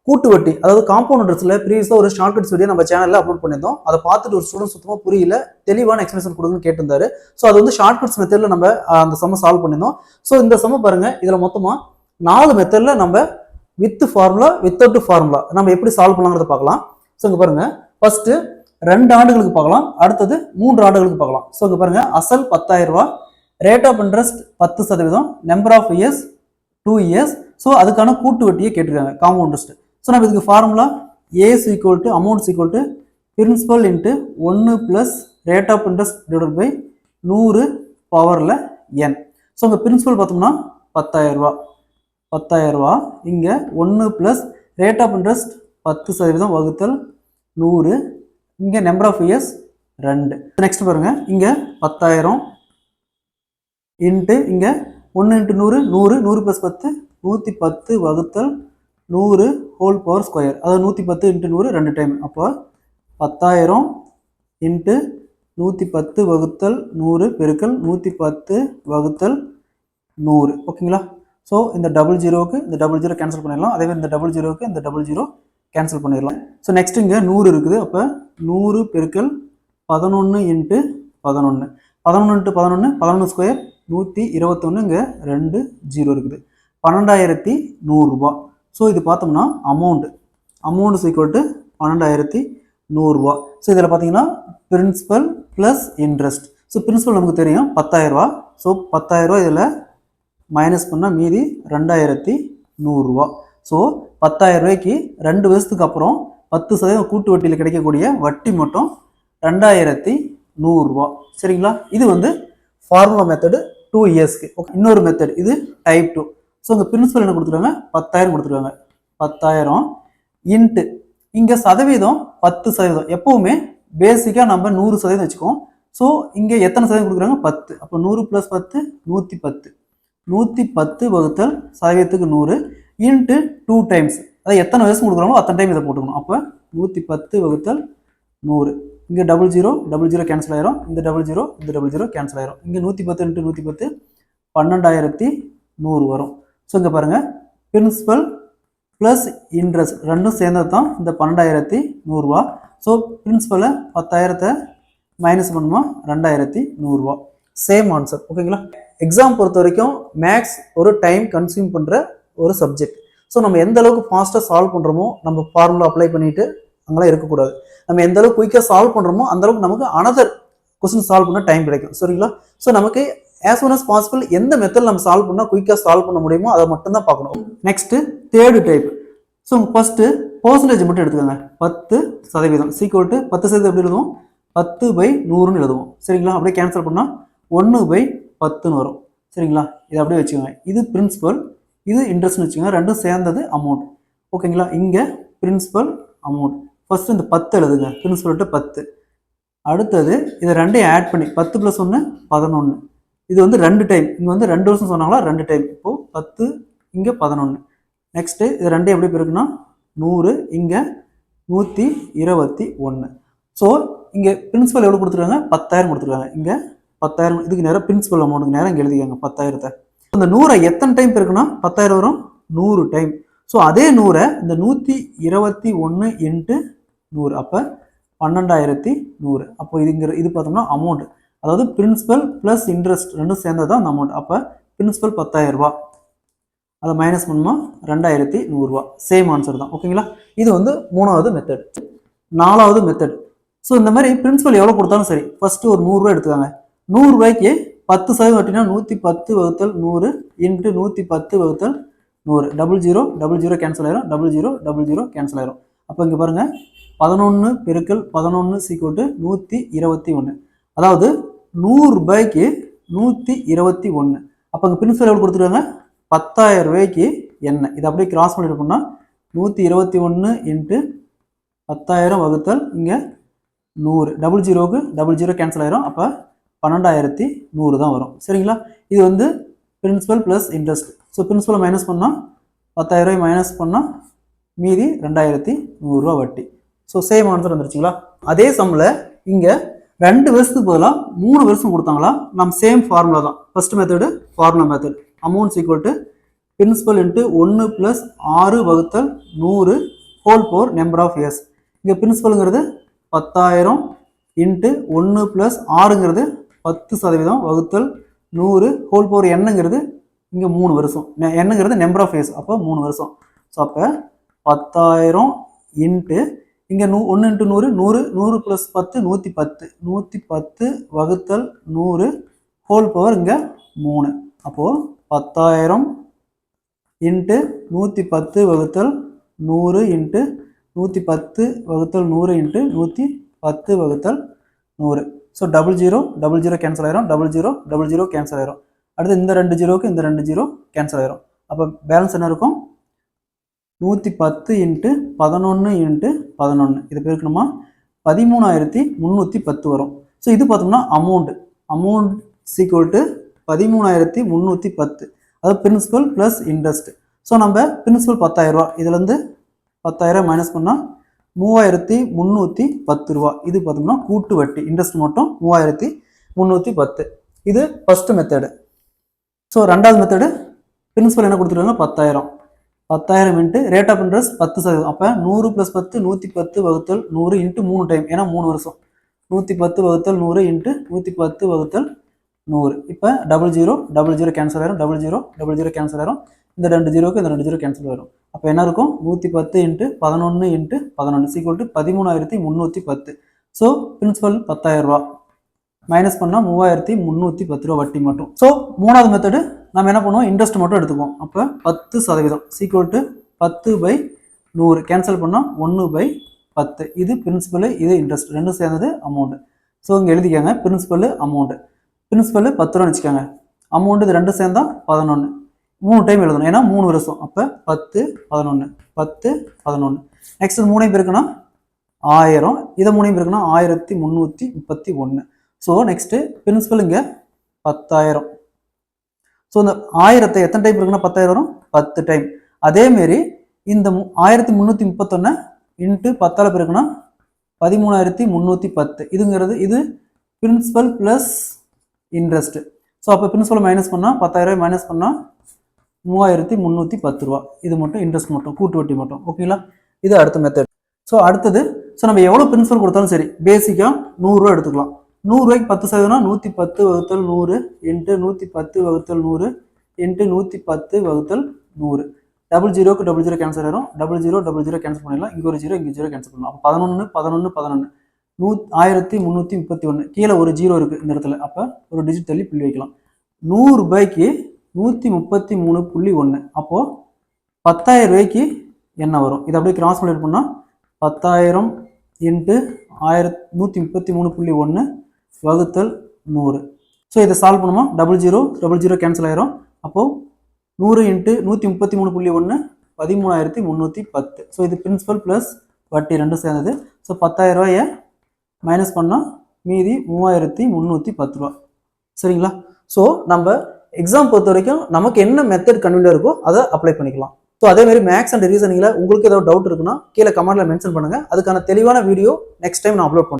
கூட்டு வட்டி அதாவது காம்பவுண்ட் இன்ட்ரெஸ்ட்ல ப்ரீவியஸாக ஒரு ஷார்ட்கட்ஸ் வீடியோ நம்ம சேனலில் அப்லோட் பண்ணியிருந்தோம். அதை பார்த்துட்டு ஒரு ஸ்டூடெண்ட் சுத்தமாக புரியல, தெளிவான எக்ஸ்பிளேஷன் கொடுங்கன்னு கேட்டிருந்தாரு. ஸோ அது வந்து ஷார்ட்கட்ஸ் மெத்தடில் நம்ம அந்த சம்ம சால்வ் பண்ணியிருந்தோம். ஸோ இந்த சம்ம பாருங்க, இதில் மொத்தமாக 4 மெத்தடில் நம்ம வித் ஃபார்முலா வித்தவுட் ஃபார்முலா நம்ம எப்படி சால்வ் பண்ணலாங்கிறத பார்க்கலாம். ஸோ இங்கே பாருங்க, ஃபர்ஸ்ட் 2 ஆண்டுகளுக்கு பார்க்கலாம், அடுத்தது 3 ஆண்டுகளுக்கு பார்க்கலாம். ஸோ இங்கே பாருங்க, அசல் 10,000 ரூபா, rate of interest 10%, number of years 2 years. So அதுக்கான கூட்டு வட்டியை கேட்டிருக்காங்க, காம்பவுண்ட் இன்ட்ரெஸ்ட். ஸோ நம்ம இதுக்கு formula as equal to amounts equal to principal into 1 plus rate of interest divide by 100 பவரில் n. ஸோ இங்கே பிரின்சிபல் பார்த்தோம்னா 10,000 ரூபா, 10,000 ரூபா. இங்கே 1 ப்ளஸ் ரேட் ஆஃப் இன்ட்ரெஸ்ட் 10% வகுத்தல் 100. இங்கே நம்பர் ஆஃப் இயர்ஸ் 2. நெக்ஸ்ட் பாருங்க, இங்கே 10,000 இன்ட்டு இங்கே 1 இன்ட்டு 100, 100, 100 ப்ளஸ் 10, 110 வகுத்தல் 100 ஹோல் பவர் ஸ்கொயர். அதாவது 110 இன்ட்டு 100 2 டைம். அப்போ 10,000 இன்ட்டு 110 வகுத்தல் 100 பெருக்கல் 110 வகுத்தல் 100. ஓகேங்களா? ஸோ இந்த டபுள் ஜீரோவுக்கு இந்த டபுள் ஜீரோ கேன்சல் பண்ணிடலாம். அதே மாதிரி இந்த டபுள் ஜீரோவுக்கு இந்த டபுள் ஜீரோ கேன்சல் பண்ணிடலாம். ஸோ நெக்ஸ்ட் இங்கே 100 இருக்குது. அப்போ 100 பெருக்கல் 11 இன்ட்டு 11, 11 இன்ட்டு 11, 11 ஸ்கொயர் 121. இங்கே 2 ஜீரோ இருக்குது, 12,100 ரூபா. ஸோ இது பார்த்தோம்னா அமௌண்ட் ஈக்குவல் டு 12,100 ரூபா. ஸோ இதில் பார்த்தீங்கன்னா principal plus interest. So principal நமக்கு தெரியும் 10,000 ரூபா. ஸோ 10,000 ரூபா இதில் மைனஸ் பண்ணால் மீதி 2,100 ரூபா. ஸோ 10,000 ரூபாய்க்கு 2 வருஷத்துக்கு அப்புறம் 10% கூட்டு வட்டியில் கிடைக்கக்கூடிய வட்டி மட்டும் 2,100 ரூபா. சரிங்களா? இது வந்து ஃபார்முலா மெத்தடு 2 இயர்ஸ்க்கு. ஓகே, இன்னொரு மெத்தட் இது டைப் 2. ஸோ இந்த பிரின்சிபல் என்ன கொடுத்துருக்காங்க, 10,000 கொடுத்துருக்காங்க. 10,000 இன்ட்டு இங்கே சதவீதம் 10%. எப்பவுமே பேசிக்காக நம்ம 100% வச்சுக்கோம். ஸோ இங்கே எத்தனை சதவீதம் கொடுக்குறாங்க, 10. அப்போ 100 ப்ளஸ் 10 110, 110 வகுத்தல் சதவீதத்துக்கு 100 இன்ட்டு 2 டைம்ஸ். அதாவது எத்தனை வருஷம் கொடுக்குறாங்களோ அத்தனை டைம் இதை போட்டுக்கணும். அப்போ 110 வகுத்தல் 100. இங்கே டபுள் ஜீரோ கேன்சல் ஆயிரும், இந்த டபுள் ஜீரோ கேன்சல் ஆயிரும். இங்கே 110 இன்ட்டு 110 12,100 வரும். ஸோ இங்கே பாருங்கள், பிரின்சிபல் ப்ளஸ் இன்ட்ரெஸ்ட் ரெண்டும் சேர்ந்தது தான் இந்த 12,100 ரூபா. ஸோ பிரின்சிபலை 10,000 மைனஸ் பண்ணுமா 2,100 ரூபா. Same answer. ஓகேங்களா? எக்ஸாம் பொறுத்த வரைக்கும் மேக்ஸ் ஒரு டைம் கன்சியூம் பண்ணுற ஒரு சப்ஜெக்ட். ஸோ நம்ம எந்த அளவுக்கு ஃபாஸ்ட்டாக சால்வ் பண்ணுறோமோ நம்ம ஃபார்முலா அப்ளை பண்ணிட்டு அங்கெல்லாம் இருக்கக்கூடாது. நம்ம எந்த அளவுக்கு குயிக்காக சால்வ் பண்ணுறோமோ அந்த அளவுக்கு நமக்கு அனதர் கொஸ்டின் சால்வ் பண்ண டைம் கிடைக்கும். சரிங்களா? ஸோ நமக்கு as soon as possible எந்த மெத்தட் நம்ம சால்வ் பண்ணால் குயிக்காக சால்வ் பண்ண முடியுமோ அதை மட்டும் தான் பார்க்கணும். Next third type. So first percentage மட்டும் எடுத்துக்கோங்க. 10% சீக்வல் டு 10% எப்படி எழுதுவோம், 10/100ன்னு எழுதுவோம். சரிங்களா? அப்படியே கேன்சல் பண்ணால் 1/10ன்னு வரும். சரிங்களா? இதை அப்படியே வச்சுக்கோங்க. இது பிரின்சிபல், இது இன்ட்ரெஸ்ட்னு வச்சுக்கோங்க. ரெண்டும் சேர்ந்தது அமௌண்ட். ஓகேங்களா? இங்கே பிரின்சிபல் அமௌண்ட். ஃபர்ஸ்ட் இந்த 10 எழுதுங்க, பிரின்சிபல் 10. அடுத்தது இதை ரெண்டையும் ஆட் பண்ணி 10 + 1 11. இது வந்து 2 டைம். இங்கே வந்து 2 வருஷம் சொன்னாங்களா 2 டைம். இப்போது 10 இங்கே 11. நெக்ஸ்ட்டு இது ரெண்டையும் எப்படி இருக்குன்னா 100 இங்கே 121. ஸோ இங்கே பிரின்சிபல் எவ்வளோ கொடுத்துருக்காங்க, 10,000 கொடுத்துருக்காங்க. இங்கே 10,000 இதுக்கு நேரம் பிரின்சிபல் அமௌண்ட்டுக்கு நேரம் இங்கே எழுதிக்காங்க 10,000. இந்த 100 எத்தனை டைம் இருக்குன்னா 10,000 வரும் 100 டைம். ஸோ அதே 100 இந்த 121 இன்ட்டு 100 அப்போ 12,100. அப்போ இது பார்த்தோம்னா அமௌண்ட், அதாவது பிரின்சிபல் ப்ளஸ் இன்ட்ரெஸ்ட் ரெண்டும் சேர்ந்தது தான் அந்த அமௌண்ட். அப்போ பிரின்சிபல் 10,000 ரூபா, அதை மைனஸ் பண்ணுமா 2,100 ரூபா. சேம் ஆன்சர் தான். ஓகேங்களா? இது வந்து 3வது மெத்தட். 4வது மெத்தட். ஸோ இந்த மாதிரி பிரின்சிபல் எவ்வளோ கொடுத்தாலும் சரி, ஃபர்ஸ்ட் ஒரு 100 ரூபா எடுத்துக்காங்க. 100 ரூபாய்க்கு 10% வட்டினா 110 வகுத்தல் 100 இன்ட்டு 110 வகுத்தல் 100. டபுள் ஜீரோ கேன்சல் ஆயிரும், டபுள் ஜீரோ கேன்சல் ஆயிரும். அப்போ இங்கே பாருங்க 11 பெருக்கல் 11 = 121. அதாவது 100 ரூபாய்க்கு 121. அப்போ இங்கே பிரின்சிபல் எவ்வளோ கொடுத்துருவாங்க, 10,000 ரூபாய்க்கு என்ன. இதை அப்படியே கிராஸ் பண்ணிருக்கோம்னா 121 இன்ட்டு 10,000 வகுத்தல் இங்கே 100. டபுள் ஜீரோ கேன்சல் ஆயிரும். அப்போ 12,100 தான் வரும். சரிங்களா? இது வந்து பிரின்சிபல் ப்ளஸ் இன்ட்ரெஸ்ட். ஸோ பிரின்சிபலை மைனஸ் பண்ணால் 10,000 ரூபாய் மைனஸ் பண்ணால் மீதி 2,100 ரூபா வட்டி. ஸோ சேம் ஆன்சர் வந்துருச்சுங்களா? அதே சம்மில் இங்கே 2 வருஷத்துக்கு பதிலாக 3 வருஷம் கொடுத்தாங்களா, நம்ம சேம் ஃபார்முலா தான். First method formula method. Amounts equal to principal into 1 + 6 வகுத்தல் 100 whole power number of years. இங்கே பிரின்சிபலுங்கிறது 10,000 இன்ட்டு 1 + 6ங்கிறது 10% வகுத்தல் 100 ஹோல் பவர் என்னங்கிறது இங்கே 3 வருஷம். என்னங்கிறது நம்பர் ஆஃப் இயர்ஸ், அப்போ 3 வருஷம். ஸோ அப்போ 10,000 இன்ட்டு இங்கே 1 × 100 100 100 + 10 110 110 வகுத்தல் 100 ஹோல் பவர் இங்கே 3. அப்போது 10,000 இன்ட்டு 110 வகுத்தல் 100 இன்ட்டு 110 வகுத்தல் 100 இன்ட்டு 110 வகுத்தல் 100. ஸோ 00 00 கேன்சல் ஆயிரும், 00 00 கேன்சல் ஆயிரும். அடுத்து இந்த 2 ஜீரோக்கு இந்த 2 ஜீரோ கேன்சல் ஆயிரும். அப்போ பேலன்ஸ் என்ன இருக்கும்? 110 இன்ட்டு 11 இன்ட்டு 11 இது பேருக்குமா 13,310 வரும். ஸோ இது பார்த்தோம்னா அமௌண்ட் ஈக்குவல் டு 13,310. அதாவது பிரின்சிபல் ப்ளஸ் இன்ட்ரெஸ்ட். ஸோ நம்ம பிரின்சிபல் 10,000 ரூபா, இதுலேருந்து 10,000 மைனஸ் பண்ணால் 3,310 ரூபா. இது பார்த்தோம்னா கூட்டு வட்டி, இன்ட்ரெஸ்ட் மட்டும் 3,310. இது ஃபர்ஸ்ட் மெத்தடு. ஸோ ரெண்டாவது மெத்தடு பிரின்சிபல் என்ன கொடுத்துருக்காங்க? 10,000 இன்ட்டு ரேட் ஆஃப் இன்ட்ரெஸ்ட் 10%. அப்போ 100 + 10 110 வகுத்தல் 100 இன்ட்டு 3 டைம், ஏன்னா 3 வருஷம். 110 வகுத்தல் 100 இன்ட்டு 110 வகுத்தல் 100. இப்போ 00 00 கேன்சல் ஆயிரும், 00 00 கேன்சல் ஆயிரும். இந்த 2 ஜீரோக்கு இந்த 2 ஜீரோ கேன்சல் ஆயிரும். அப்போ என்ன இருக்கும்? 110 into 11 into 11 equal to 13,310. So principal 10,000 ரூபா மைனஸ் பண்ணால் 3,310 ரூபா வட்டி மட்டும். ஸோ மூணாவது மெத்தடு நம்ம என்ன பண்ணுவோம்? இன்ட்ரெஸ்ட் மட்டும் எடுத்துக்குவோம். அப்போ 10% ஈக்குவல் டு 10/100 கேன்சல் பண்ணால் 1/10. இது பிரின்சிபல், இது இன்ட்ரெஸ்ட், ரெண்டும் சேர்ந்தது அமௌண்ட். ஸோ இங்கே எழுதிக்காங்க பிரின்சிபல் அமௌண்ட். பிரின்சிபல் 10 ரூபான்னு வச்சுக்கோங்க. அமௌண்ட் இது ரெண்டும் சேர்ந்தா 11. 3 டைம் எழுதணும், ஏன்னா 3 வருஷம். அப்போ 10 11 10 11. நெக்ஸ்ட் 3 பேருக்குன்னா 1000, இதை 3 பேருக்குன்னா 1331. ஸோ நெக்ஸ்ட் பிரின்சிபல் இங்கே 10,000. ஸோ இந்த 1000 எத்தனை டைம் இருக்குன்னா 10,000 வரும்? 10 டைம். அதேமாரி இந்த 1331 இன்ட்டு 10 பேருக்குன்னா 13,310. இதுங்கிறது இது பிரின்சிபல் ப்ளஸ் இன்ட்ரெஸ்ட். ஸோ அப்போ பிரின்சிபல் மைனஸ் பண்ணால் 10,000 மைனஸ் பண்ணால் 3,310 ரூபா. இது மட்டும் இன்ட்ரெஸ்ட் மட்டும், கூட்டு வட்டி மட்டும். ஓகேங்களா? இது அடுத்த மெத்தட். ஸோ அடுத்தது, ஸோ நம்ம எவ்வளோ பிரின்சிபல் கொடுத்தாலும் சரி, பேசிக்காக 100 ரூபா எடுத்துக்கலாம். 100 ரூபாய்க்கு 10% 110 வகுத்தல் 100 இன்ட்டு 110 வகுத்தல் 100 இன்ட்டு 110 வகுத்தல் 100. 00க்கு 00 கேன்சல் ஆயிரும், 00 00 கேன்சல் பண்ணிடலாம். இங்கே ஒரு ஜீரோ, இங்கே ஜீரோ கேன்சல் பண்ணலாம். அப்போ 11 11 11 1331. கீழே ஒரு ஜீரோ இருக்குது இந்த இடத்துல. அப்போ ஒரு டிஜிட் தள்ளி புள்ளி வைக்கலாம். 100 ரூபாய்க்கு 133.1. அப்போது 10,000 ரூபாய்க்கு என்ன வரும்? இதை அப்படியே கிராஸ் மல்டிப்ளை பண்ணால் 10,000 இன்ட்டு 133.1 வகுத்தல் 100. ஸோ இதை சால்வ் பண்ணுமா? 00 00 கேன்சல் ஆயிரும். அப்போது 100 இன்ட்டு 133.1 13,310. ஸோ இது பிரின்சிபல் ப்ளஸ் வட்டி ரெண்டும் சேர்ந்தது. ஸோ 10,000 ரூபாயை மைனஸ் பண்ணால் மீதி 3,310 ரூபா. சரிங்களா? ஸோ நம்ம எக்ஸாம் பொறுத்த வரைக்கும் நமக்கு என்ன மெத்தட் கன்வீனியாக இருக்கோ அதை அப்ளை பண்ணிக்கலாம். ஸோ அதேமாதிரி மேக்ஸ் அண்ட் ரீசனிங்கில் உங்களுக்கு ஏதாவது டவுட் இருக்குன்னா கீழே கமெண்ட்டில் மென்ஷன் பண்ணுங்கள். அதுக்கான தெளிவான வீடியோ நெக்ஸ்ட் டைம் நான் அப்லோட் பண்ணுறேன்.